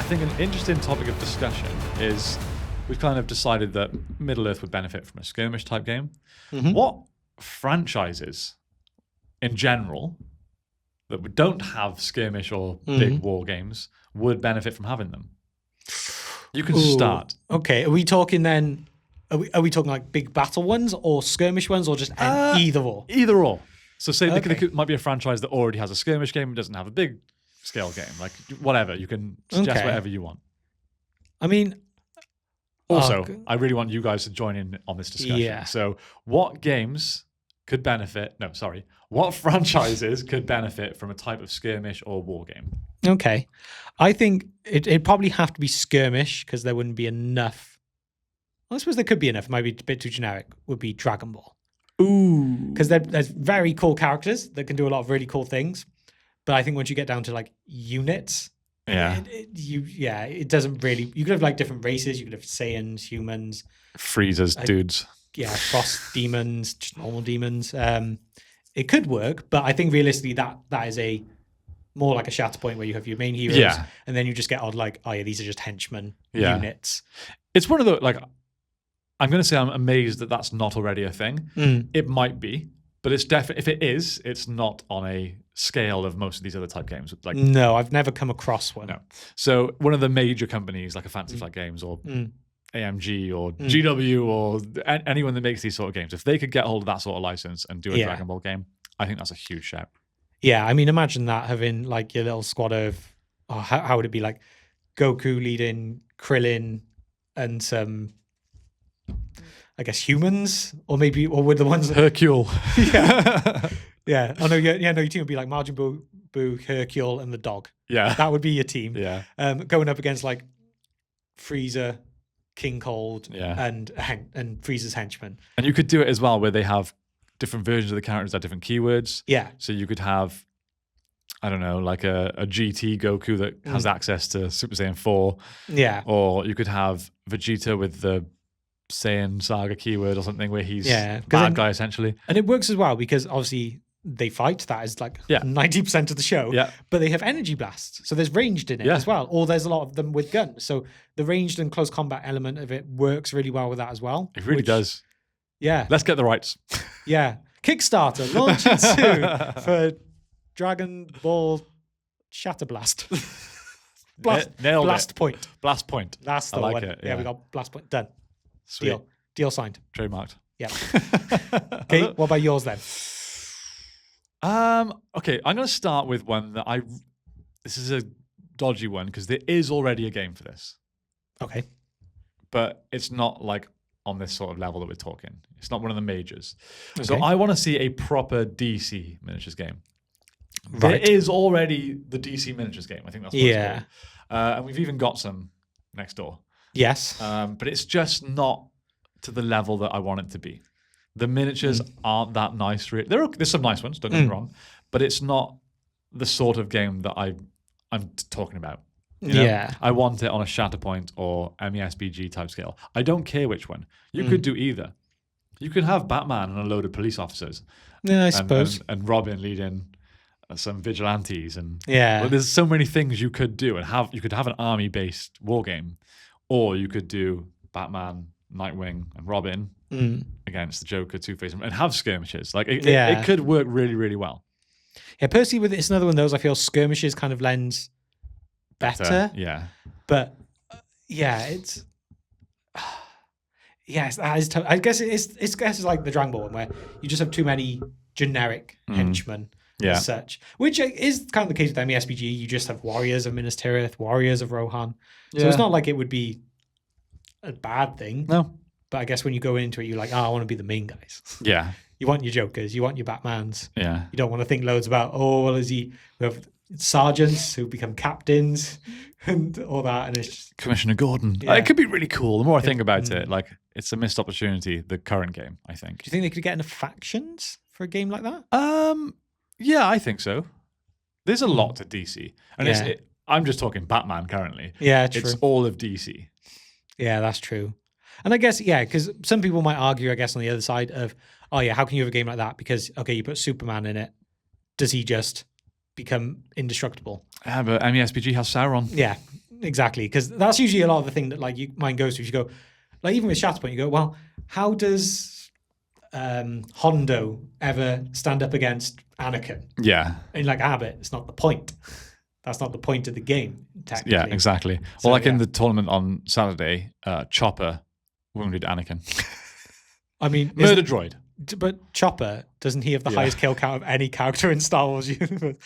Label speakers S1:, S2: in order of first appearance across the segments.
S1: think an interesting topic of discussion is we've kind of decided that Middle-earth would benefit from a skirmish type game.
S2: Mm-hmm.
S1: What franchises in general that don't have skirmish or big war games would benefit from having them? You can start.
S2: Okay, are we talking then? Are we talking like big battle ones or skirmish ones or just either or?
S1: Either or. So say there might be a franchise that already has a skirmish game and doesn't have a big scale game. Like whatever. You can suggest whatever you want.
S2: I mean...
S1: Also, I really want you guys to join in on this discussion.
S2: Yeah.
S1: So what games could benefit... No, sorry. What franchises could benefit from a type of skirmish or war game?
S2: Okay. I think it'd probably have to be skirmish because there wouldn't be enough. Well, I suppose there could be enough. It might be a bit too generic. Would be Dragon Ball.
S1: Ooh.
S2: Because there's very cool characters that can do a lot of really cool things. But I think once you get down to like units, it doesn't really. You could have like different races. You could have Saiyans, humans,
S1: Freezers, dudes.
S2: Yeah, frost demons, just normal demons. It could work, but I think realistically that is a more like a Shatterpoint where you have your main heroes, and then you just get odd like, oh yeah, these are just henchmen units.
S1: It's one of the like. I'm going to say I'm amazed that that's not already a thing. It might be, but it's definitely, if it is, it's not on a scale of most of these other type games. Like,
S2: no, I've never come across one.
S1: No. So one of the major companies like a Fantasy Flight Games or AMG or GW or anyone that makes these sort of games, if they could get hold of that sort of license and do a Dragon Ball game, I think that's a huge shout.
S2: Yeah, I mean, imagine that having like your little squad of, how would it be like Goku leading Krillin and some, I guess, humans, or with the ones
S1: Hercule.
S2: Yeah. Oh no, your team would be like Majin Buu, Hercule, and the dog.
S1: Yeah,
S2: that would be your team.
S1: Yeah,
S2: going up against like Frieza, King Cold, and Frieza's henchmen.
S1: And you could do it as well where they have different versions of the characters at different keywords.
S2: Yeah.
S1: So you could have, I don't know, like a GT Goku that has access to Super Saiyan 4.
S2: Yeah.
S1: Or you could have Vegeta with the Saiyan Saga keyword or something where he's bad guy essentially.
S2: And it works as well because obviously they fight. That is like 90% of the show.
S1: Yeah.
S2: But they have energy blasts. So there's ranged in it as well. Or there's a lot of them with guns. So the ranged and close combat element of it works really well with that as well.
S1: It really does.
S2: Yeah.
S1: Let's get the rights.
S2: Yeah. Kickstarter launching soon for Dragon Ball Shatterblast. Blast Point.
S1: Blast Point.
S2: That's the
S1: one.
S2: one.
S1: It,
S2: yeah, we got Blast Point. Done.
S1: Sweet.
S2: Deal signed.
S1: Trademarked.
S2: Yeah. Okay, what about yours then?
S1: Okay, I'm going to start with one that this is a dodgy one because there is already a game for this.
S2: Okay.
S1: But it's not like on this sort of level that we're talking. It's not one of the majors.
S2: Okay.
S1: So I want to see a proper DC miniatures game.
S2: Right.
S1: There is already the DC miniatures game. I think that's what it's called. And we've even got some next door.
S2: Yes.
S1: But it's just not to the level that I want it to be. The miniatures aren't that nice. There's some nice ones, don't get me wrong, but it's not the sort of game that I'm talking about. You know?
S2: Yeah.
S1: I want it on a Shatterpoint or MESBG type scale. I don't care which one. You could do either. You could have Batman and a load of police officers.
S2: Yeah, I suppose.
S1: And Robin leading some vigilantes. And
S2: well,
S1: there's so many things you could do. And you could have an army-based war game. Or you could do Batman, Nightwing, and Robin against the Joker, Two-Face, and have skirmishes. Like it could work really, really well.
S2: Yeah, personally, it's another one of those I feel skirmishes kind of lends better.
S1: Yeah.
S2: But it's that is tough. I guess it's like the Dragon Ball one where you just have too many generic henchmen as such, which is kind of the case with MESBG. You just have warriors of Minas Tirith, warriors of Rohan. So it's not like it would be a bad thing.
S1: No.
S2: But I guess when you go into it, you're like, I want to be the main guys.
S1: Yeah.
S2: You want your Jokers, you want your Batmans.
S1: Yeah.
S2: You don't want to think loads about, we have sergeants who become captains and all that. And it's just,
S1: Commissioner Gordon.
S2: Yeah.
S1: It could be really cool. The more I think about it, like it's a missed opportunity, the current game, I think.
S2: Do you think they could get into factions for a game like that?
S1: Yeah, I think so. There's a lot to DC. And I'm just talking Batman currently.
S2: Yeah, true.
S1: It's all of DC.
S2: Yeah, that's true. And I guess, because some people might argue, I guess, on the other side of, how can you have a game like that? Because, okay, you put Superman in it. Does he just become indestructible?
S1: Yeah, but MESBG has Sauron.
S2: Yeah. exactly, because that's usually a lot of the thing that like mind goes to. You go, like even with Shatterpoint, you go, well, how does Hondo ever stand up against Anakin?
S1: Yeah.
S2: And like Abbott, it's not the point. That's not the point of the game, technically.
S1: Yeah, exactly.
S2: So,
S1: well, like in the tournament on Saturday, Chopper wounded Anakin.
S2: I mean,
S1: Murder droid.
S2: But Chopper, doesn't he have the highest kill count of any character in Star Wars universe?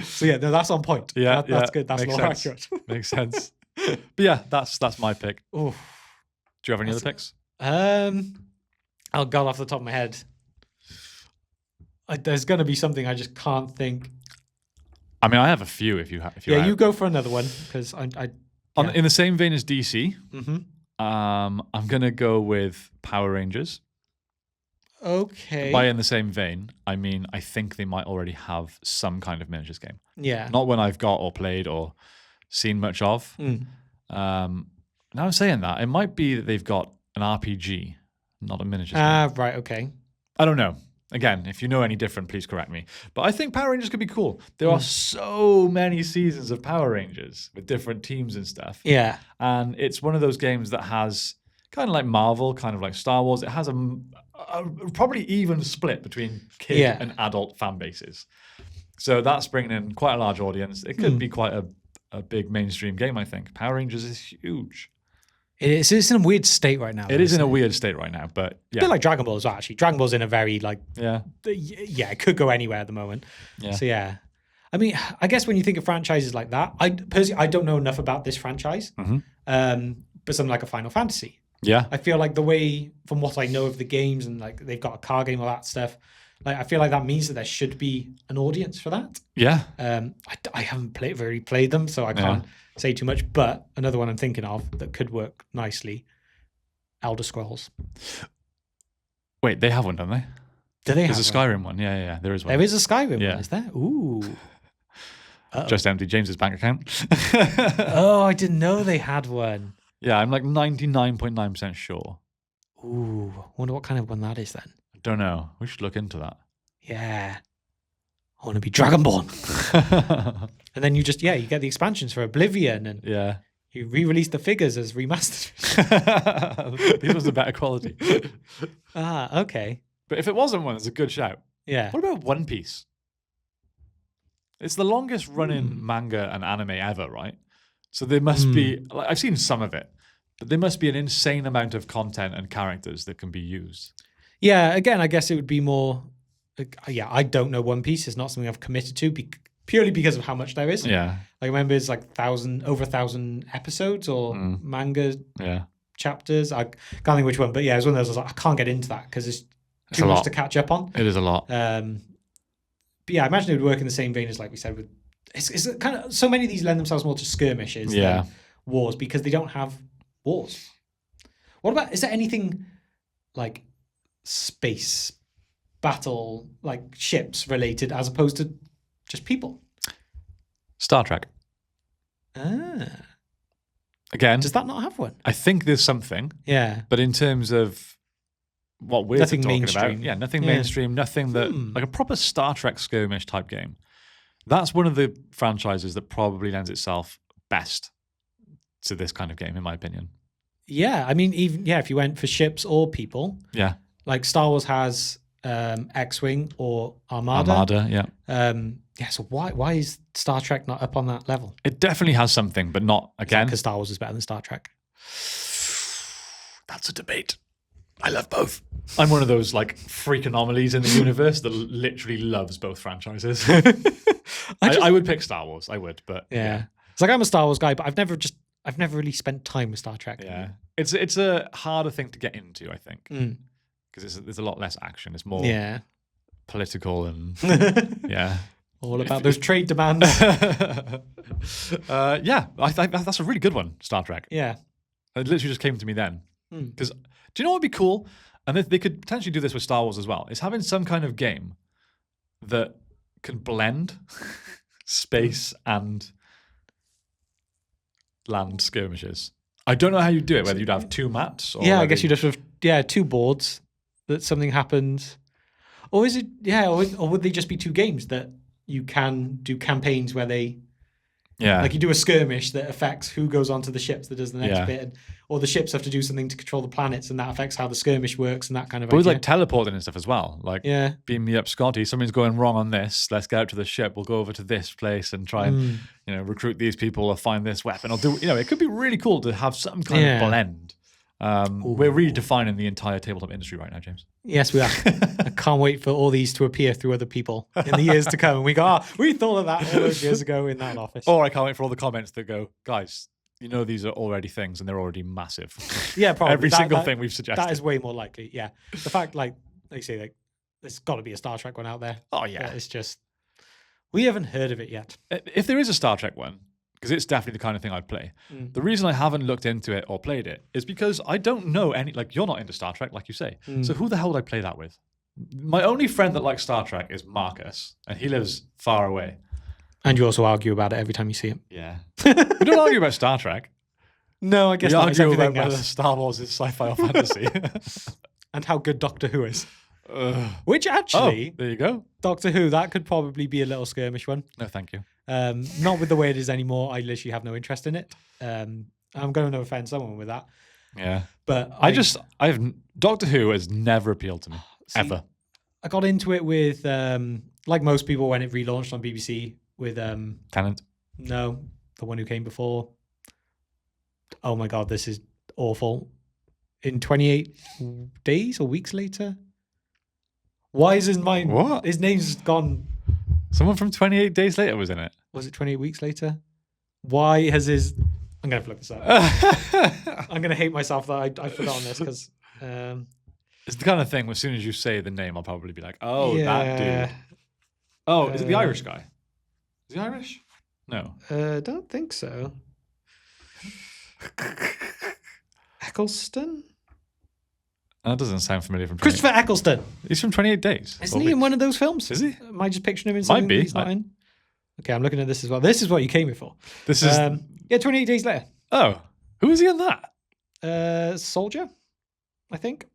S2: So yeah, no, that's on point.
S1: Yeah,
S2: that's good. That's
S1: makes
S2: more
S1: sense.
S2: accurate.
S1: Makes sense. But yeah, that's my pick.
S2: Oof.
S1: Do you have any other picks?
S2: I'll go off the top of my head. There's going to be something I just can't think.
S1: I mean, I have a few. If you
S2: you go for another one because
S1: in the same vein as DC. I'm gonna go with Power Rangers.
S2: Okay.
S1: By in the same vein, I mean I think they might already have some kind of miniatures game.
S2: Yeah.
S1: Not one I've got or played or seen much of. Now I'm saying that it might be that they've got an RPG, not a miniatures game.
S2: Right. Okay.
S1: I don't know. Again, if you know any different, please correct me. But I think Power Rangers could be cool. There are so many seasons of Power Rangers with different teams and stuff.
S2: Yeah.
S1: And it's one of those games that has kind of like Marvel, kind of like Star Wars. It has a probably even split between kid and adult fan bases. So that's bringing in quite a large audience. It could be quite a big mainstream game, I think. Power Rangers is huge.
S2: It's in a weird state right now.
S1: It is in a weird state right now, but yeah.
S2: A bit like Dragon Ball as well, actually. Dragon Ball's in a very, like...
S1: Yeah,
S2: it could go anywhere at the moment.
S1: Yeah.
S2: So, yeah. I mean, I guess when you think of franchises like that, I don't know enough about this franchise, but something like a Final Fantasy.
S1: Yeah.
S2: I feel like the way, from what I know of the games, and like they've got a card game, all that stuff, like I feel like that means that there should be an audience for that.
S1: Yeah.
S2: I haven't really played them, so I can't say too much, but another one I'm thinking of that could work nicely, Elder Scrolls.
S1: Wait, they have one, don't they?
S2: Do they
S1: There's
S2: have
S1: a Skyrim one. Yeah, there is one.
S2: There is a Skyrim one, is there? Ooh.
S1: Just empty James's bank account.
S2: Oh, I didn't know they had one.
S1: Yeah, I'm like 99.9% sure.
S2: Ooh, wonder what kind of one that is then.
S1: I don't know. We should look into that.
S2: Yeah. I want to be Dragonborn. And then you get the expansions for Oblivion, and you re-release the figures as remastered.
S1: These ones are better quality.
S2: Okay.
S1: But if it wasn't one, it's a good shout.
S2: Yeah.
S1: What about One Piece? It's the longest running manga and anime ever, right? So there must be, like, I've seen some of it, but there must be an insane amount of content and characters that can be used.
S2: Yeah, again, I guess it would be more, I don't know One Piece. It's not something I've committed to purely because of how much there is.
S1: Yeah.
S2: Like, I remember it's like over 1,000 episodes or manga chapters. I can't think which one, but yeah, it was one of those, I was like, I can't get into that because it's too much to catch up on.
S1: It is a lot.
S2: But yeah, I imagine it would work in the same vein as, like we said, with it's kind of, so many of these lend themselves more to skirmishes than wars because they don't have wars. What about, is there anything like space battle, like ships related, as opposed to just people?
S1: Star Trek. Again,
S2: does that not have one?
S1: I think there's something.
S2: Yeah.
S1: But in terms of what we're
S2: nothing
S1: talking
S2: mainstream.
S1: about, nothing mainstream, nothing that, like a proper Star Trek skirmish type game. That's one of the franchises that probably lends itself best to this kind of game, in my opinion. Yeah,
S2: I mean, even if you went for ships or people, like Star Wars has X-wing or Armada. So why is Star Trek not up on that level?
S1: It definitely has something, but not again
S2: because Star Wars is better than Star Trek.
S1: That's a debate. I love both. I'm one of those like freak anomalies in the universe that literally loves both franchises. I would pick Star Wars. I would, but
S2: it's like I'm a Star Wars guy, but I've never really spent time with Star Trek.
S1: Yeah, it's a harder thing to get into, I think, because there's a lot less action. It's more political and all
S2: about those trade demands.
S1: I think that's a really good one, Star Trek.
S2: Yeah,
S1: it literally just came to me then. Because do you know what would be cool? And they could potentially do this with Star Wars as well. Is having some kind of game that can blend space and land skirmishes. I don't know how you'd do it, whether you'd have two maps or
S2: I guess you'd have two boards that something happens. Or is it or would they just be two games that you can do campaigns where they
S1: Yeah.
S2: Like you do a skirmish that affects who goes onto the ships that does the next bit, or the ships have to do something to control the planets, and that affects how the skirmish works and that kind of
S1: But with
S2: idea.
S1: like teleporting and stuff as well. Like,
S2: Yeah.
S1: beam me up, Scotty. Something's going wrong on this. Let's get out to the ship. We'll go over to this place and try and, recruit these people or find this weapon. Or do, it could be really cool to have some kind of blend. We're redefining the entire tabletop industry right now, James.
S2: Yes, we are. I can't wait for all these to appear through other people in the years to come. And we go, we thought of that all those years ago in that office.
S1: Or I can't wait for all the comments that go, guys, these are already things and they're already massive.
S2: Yeah, probably.
S1: Every single thing we've suggested.
S2: That is way more likely, yeah. The fact, like you say, like, there's got to be a Star Trek one out there.
S1: Oh, yeah.
S2: It's just, we haven't heard of it yet.
S1: If there is a Star Trek one, because it's definitely the kind of thing I'd play. The reason I haven't looked into it or played it is because I don't know any, like, you're not into Star Trek, like you say. So who the hell would I play that with? My only friend that likes Star Trek is Marcus, and he lives far away.
S2: And you also argue about it every time you see him.
S1: Yeah. We don't argue about Star Trek.
S2: No, I guess
S1: we
S2: not.
S1: argue about whether Star Wars is sci-fi or fantasy.
S2: And how good Doctor Who is. Which actually,
S1: there you go.
S2: Doctor Who, that could probably be a little skirmish one.
S1: No, thank you.
S2: Not with the way it is anymore. I literally have no interest in it. I'm going to offend someone with that.
S1: Yeah.
S2: But
S1: Doctor Who has never appealed to me. Ever.
S2: I got into it with, like most people when it relaunched on BBC with...
S1: Tennant?
S2: No, the one who came before. Oh my God, this is awful. In 28 days or weeks later? Why is his mind...
S1: What?
S2: His name's gone...
S1: Someone from 28 Days Later was in it.
S2: Was it 28 weeks later? Why has his... I'm going to look this up. I'm going to hate myself that I forgot on this because...
S1: It's the kind of thing, as soon as you say the name, I'll probably be like, oh, that dude. Oh, is it the Irish guy? Is he Irish? No.
S2: Don't think so. Eccleston?
S1: That doesn't sound familiar from 28.
S2: Christopher Eccleston.
S1: He's from 28 Days.
S2: Isn't he in one of those films?
S1: Is he?
S2: Am I just picturing him in something
S1: Might be.
S2: that he's not in? Okay, I'm looking at this as well. This is what you came here for.
S1: This is...
S2: 28 Days Later.
S1: Oh. Who is he in that?
S2: Soldier, I think.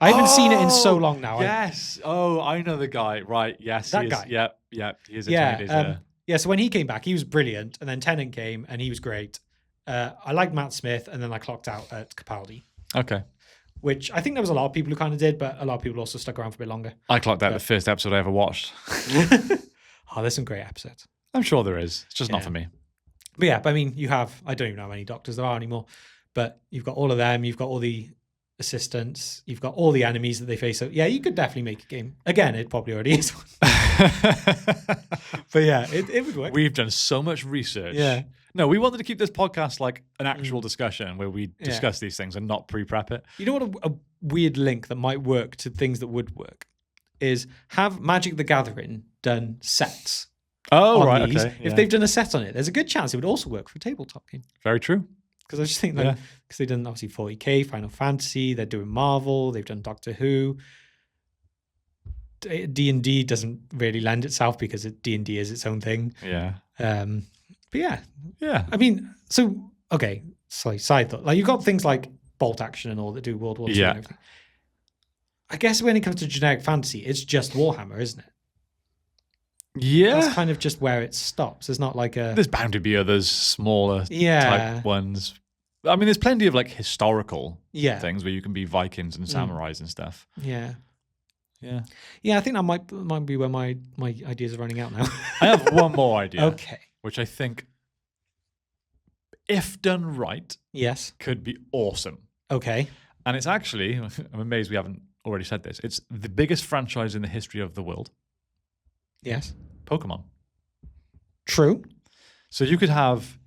S2: I haven't seen it in so long now.
S1: Yes. I know the guy. Right. Yes.
S2: That guy.
S1: Yep. He is in 28 Days Later.
S2: Yeah, so when he came back, he was brilliant. And then Tennant came and he was great. I liked Matt Smith and then I clocked out at Capaldi.
S1: Okay.
S2: Which I think there was a lot of people who kind of did, but a lot of people also stuck around for a bit longer.
S1: I clocked out the first episode I ever watched.
S2: Oh, there's some great episodes.
S1: I'm sure there is. It's just not for me.
S2: But yeah, I mean, you have, I don't even know how many doctors there are anymore, but you've got all of them, you've got all the assistants, you've got all the enemies that they face. So yeah, you could definitely make a game. Again, it probably already is one. But yeah, it would work.
S1: We've done so much research.
S2: Yeah.
S1: No, we wanted to keep this podcast like an actual discussion where we discuss these things and not pre-prep it.
S2: You know what a weird link that might work to things that would work is have Magic the Gathering done sets.
S1: Oh, right,
S2: these.
S1: okay.
S2: If they've done a set on it, there's a good chance it would also work for a tabletop game.
S1: Very true.
S2: Because I just think because they've done obviously 40k, Final Fantasy, they're doing Marvel, they've done Doctor Who. D&D doesn't really lend itself because D&D is its own thing.
S1: Yeah.
S2: But yeah.
S1: Yeah.
S2: I mean, so, okay, side thought. Like, you've got things like Bolt Action and all that do World War II and everything. I guess when it comes to generic fantasy, it's just Warhammer, isn't it?
S1: Yeah.
S2: That's kind of just where it stops. There's not like a...
S1: There's bound to be others, smaller type ones. I mean, there's plenty of like historical things where you can be Vikings and samurais and stuff.
S2: Yeah.
S1: Yeah.
S2: Yeah, I think that might be where my ideas are running out now.
S1: I have one more idea.
S2: Okay.
S1: Which I think, if done right, could be awesome.
S2: Okay.
S1: And it's actually, I'm amazed we haven't already said this, it's the biggest franchise in the history of the world.
S2: Yes.
S1: Pokemon.
S2: True.
S1: So you could have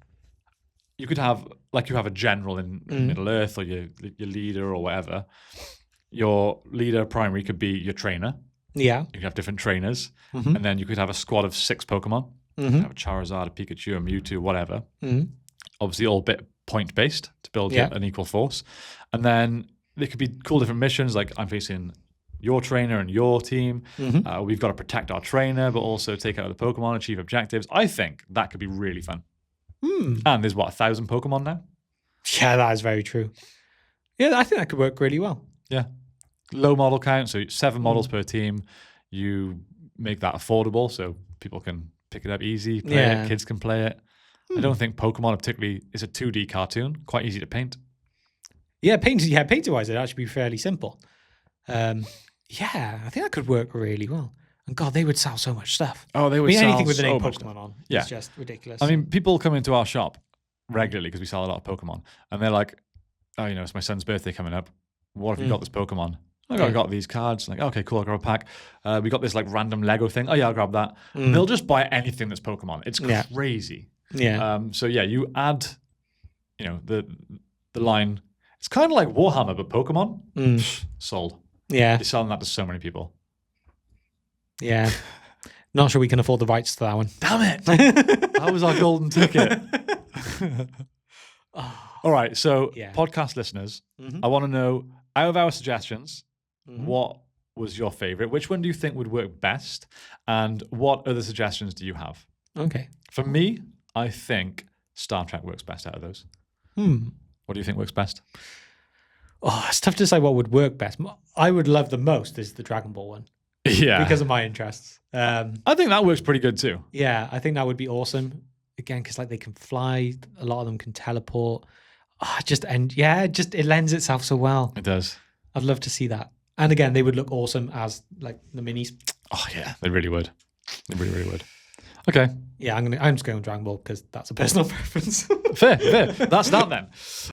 S1: like you have a general in Middle Earth or your leader or whatever. Your leader primary could be your trainer.
S2: Yeah.
S1: You could have different trainers. And then you could have a squad of 6 Pokemon. You could have a Charizard, a Pikachu, a Mewtwo, whatever. Obviously all bit point-based to build an equal force. And then there could be cool different missions, like I'm facing your trainer and your team. We've got to protect our trainer, but also take out the Pokemon, achieve objectives. I think that could be really fun. And there's 1,000 Pokemon now?
S2: Yeah, that is very true. Yeah, I think that could work really well.
S1: Yeah. Low model count, so 7 models per team. You make that affordable so people can pick it up easy, play it, kids can play it. I don't think Pokemon particularly is a 2D cartoon. Quite easy to paint.
S2: Yeah, painting-wise, it'd actually be fairly simple. Yeah, I think that could work really well. And God, they would sell so much stuff.
S1: Oh, they would
S2: I mean,
S1: sell
S2: anything with the name
S1: so much
S2: Pokemon on
S1: Yeah.
S2: is just ridiculous.
S1: I mean, people come into our shop regularly because we sell a lot of Pokemon, and they're like, "Oh, it's my son's birthday coming up. What have you got this Pokemon?" I got these cards. Like, okay, cool. I'll grab a pack. We got this like random Lego thing. Oh yeah, I'll grab that. They'll just buy anything that's Pokemon. It's crazy.
S2: Yeah.
S1: So yeah, you add, the line. It's kind of like Warhammer, but Pokemon. Sold.
S2: Yeah.
S1: You're selling that to so many people.
S2: Yeah. Not sure we can afford the rights to that one.
S1: Damn it! That was our golden ticket. All right, so podcast listeners, I want to know, out of our suggestions, what was your favorite? Which one do you think would work best? And what other suggestions do you have?
S2: Okay.
S1: For me, I think Star Trek works best out of those. What do you think works best?
S2: Oh, it's tough to say what would work best. I would love the most is the Dragon Ball one.
S1: Yeah.
S2: Because of my interests.
S1: I think that works pretty good too.
S2: Yeah, I think that would be awesome. Again, because they can fly, a lot of them can teleport. It lends itself so well.
S1: It does.
S2: I'd love to see that. And again, they would look awesome as the minis.
S1: Oh yeah, they really would. They really, really would. Okay.
S2: Yeah, I'm just going with Dragon Ball because that's a personal preference.
S1: Fair. That's that then.